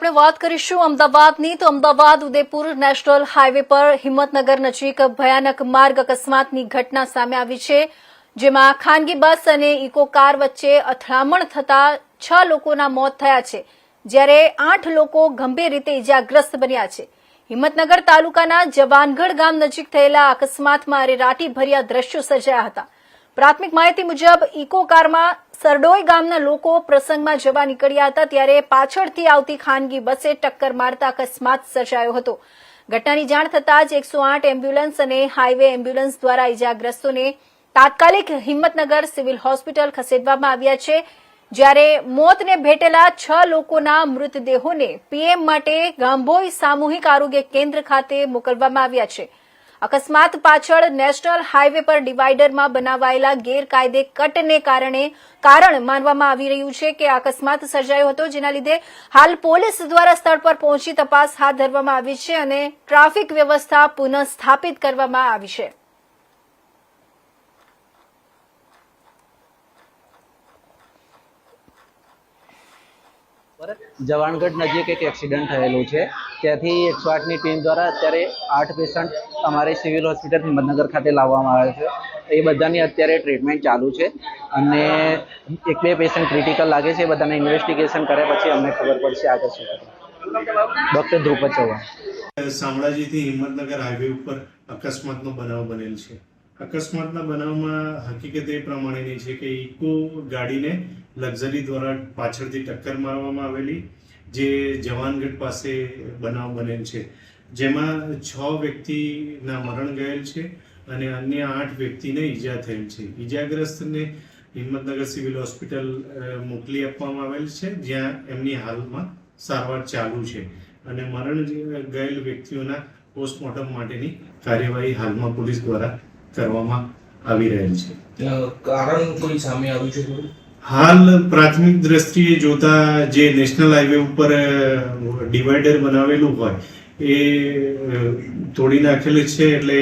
આપણે વાત કરીશું અમદાવાદની તો અમદાવાદ ઉદયપુર નેશનલ હાઈવે પર હિંમતનગર નજીક ભયાનક માર્ગ અકસ્માતની ઘટના સામે આવી છે, જેમાં ખાનગી બસ અને ઇકો કાર વચ્ચે અથડામણ થતા 6 લોકોના મોત થયા છે, જ્યારે 8 લોકો ગંભીર રીતે ઇજાગ્રસ્ત બન્યા છે। હિંમતનગર તાલુકાના જવાનગઢ ગામ નજીક થયેલા અકસ્માતમાં અરેરાટી ભર્યા દ્રશ્યો સર્જાયા હતા। પ્રાથમિક માહિતી મુજબ ઇકો કારમાં સરડોઈ ગામના લોકો પ્રસંગમાં જવા નીકળ્યા હતા, ત્યારે પાછળથી આવતી ખાનગી બસે ટક્કર મારતા અકસ્માત સર્જાયો હતો। ઘટનાની જાણ થતાં જ 108 એમ્બ્યુલન્સ અને હાઈવે એમ્બ્યુલન્સ દ્વારા ઇજાગ્રસ્તોને તાત્કાલિક હિંમતનગર સિવિલ હોસ્પિટલ ખસેડવામાં આવ્યા છે, જ્યારે મોતને ભેટેલા 6 લોકોના મૃતદેહોને પીએમ માટે ગાંભોઈ સામૂહિક આરોગ્ય કેન્દ્ર ખાતે મોકલવામાં આવ્યા છે। અકસ્માત પાછળ નેશનલ હાઈવે પર ડિવાઈડરમાં બનાવાયેલા ગેરકાયદે કટને કારણ માનવામાં આવી રહ્યું છે કે અકસ્માત સર્જાયો હતો, જેના લીધે હાલ પોલીસ દ્વારા સ્થળ પર પહોંચી તપાસ હાથ ધરવામાં આવી છે અને ટ્રાફિક વ્યવસ્થા પુનઃસ્થાપિત કરવામાં આવી છે। જવાનગઢ નજીક એક એક્સિડન્ટ થયેલું છે, ત્યાંથી 108ની ટીમ દ્વારા અત્યારે 8 પેશન્ટ અમારી સિવિલ હોસ્પિટલ હિંમતનગર ખાતે લાવવામાં આવે છે। એ બધાની અત્યારે ટ્રીટમેન્ટ ચાલુ છે અને 1-2 પેશન્ટ ક્રિટિકલ લાગે છે। એ બધાને ઇન્વેસ્ટિગેશન કર્યા પછી અમને ખબર પડશે આગળ શું કરવું। ડૉક્ટર ધ્રુપદ ચૌહાણ। શામળાજીથી હિંમતનગર હાઈવે ઉપર અકસ્માતનો બનાવ બનેલ છે। અકસ્માતના બનાવમાં હકીકત એ પ્રમાણેની છે કે ઇકો ગાડીને લક્ઝરી દ્વારા પાછળથી ટક્કર મારવામાં આવેલી, જે જવાનગઢ પાસે બનાવ બનેલ છે, જેમાં 6 વ્યક્તિના મરણ ગયેલ છે અને અન્ય 8 વ્યક્તિને ઈજા થયેલ છે। ઈજાગ્રસ્તને હિંમતનગર સિવિલ હોસ્પિટલ મોકલી આપવામાં આવેલ છે, જ્યાં એમની હાલમાં સારવાર ચાલુ છે અને મરણ ગયેલ વ્યક્તિઓના પોસ્ટમોર્ટમ માટેની કાર્યવાહી હાલમાં પોલીસ દ્વારા કરવામાં આવી રહેલ છે। કારણ કોઈ સામે આવ્યું છે? હાલ પ્રાથમિક દ્રષ્ટિએ જોતા જે નેશનલ હાઈવે ઉપર ડિવાઈડર બનાવેલું હોય એ તોડી નાખેલું છે, એટલે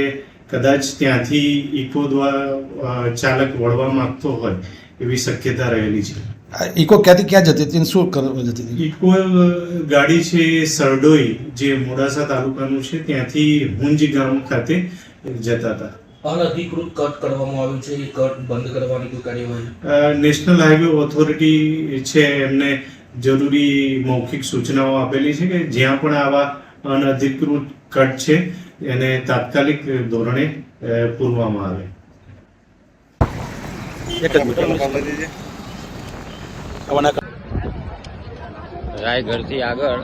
કદાચ ત્યાંથી ઇકો દ્વારા ચાલક વળવા માંગતો હોય એવી શક્યતા રહેલી છે। ઇકો ક્યાંથી ક્યાં જતી હતી, શું કરવા જતી હતી? ઇકો ગાડી છે સરડોઈ, જે મોડાસા તાલુકાનું છે, ત્યાંથી હુંજ ગામ ખાતે જતા હતા। અનધિકૃત કટ કરવામાં આવ્યું છે, એ કટ બંધ કરવાની કોઈ કાર્યવાહી? નેશનલ હાઈવે ઓથોરિટી છે, એમને જરૂરી મૌખિક સૂચનાઓ આપેલી છે કે જ્યાં પણ આવા અનધિકૃત કટ છે એને તાત્કાલિક ધોરણે પૂરવામાં આવે। રાયગઢથી આગળ